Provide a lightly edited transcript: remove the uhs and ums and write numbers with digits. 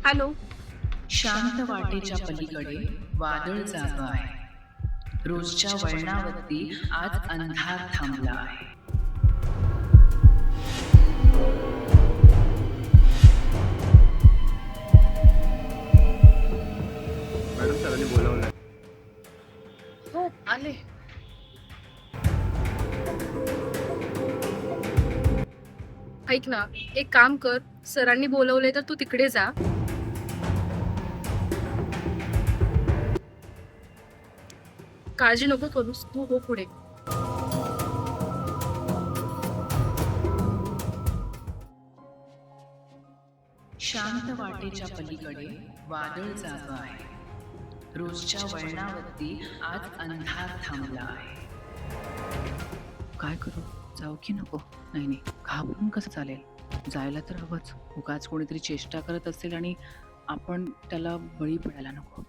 Hello. शांत वाटेच्या पलीकडे वादळ जागं आहे. रोजच्या वळणावरती आज अंधार थांबला आहे. मॅडम सरांनी बोलावलंय. हो, आले. ऐक ना, एक काम कर, सरांनी बोलवलंय तर तू तिकडे जा. काळजी नको करूस, तू हो पुढे. शांत वाटेच्या पलीकडे वादळ जागं आहे. रोजच्या वळणावरती आज अंधार थांबला आहे. काय करू? जाऊ की नको? नाही, घाबरून कसं चालेल? जायला तर हवंच. उगाच कोणीतरी चेष्टा करत असेल आणि आपण त्याला बळी पडायला नको.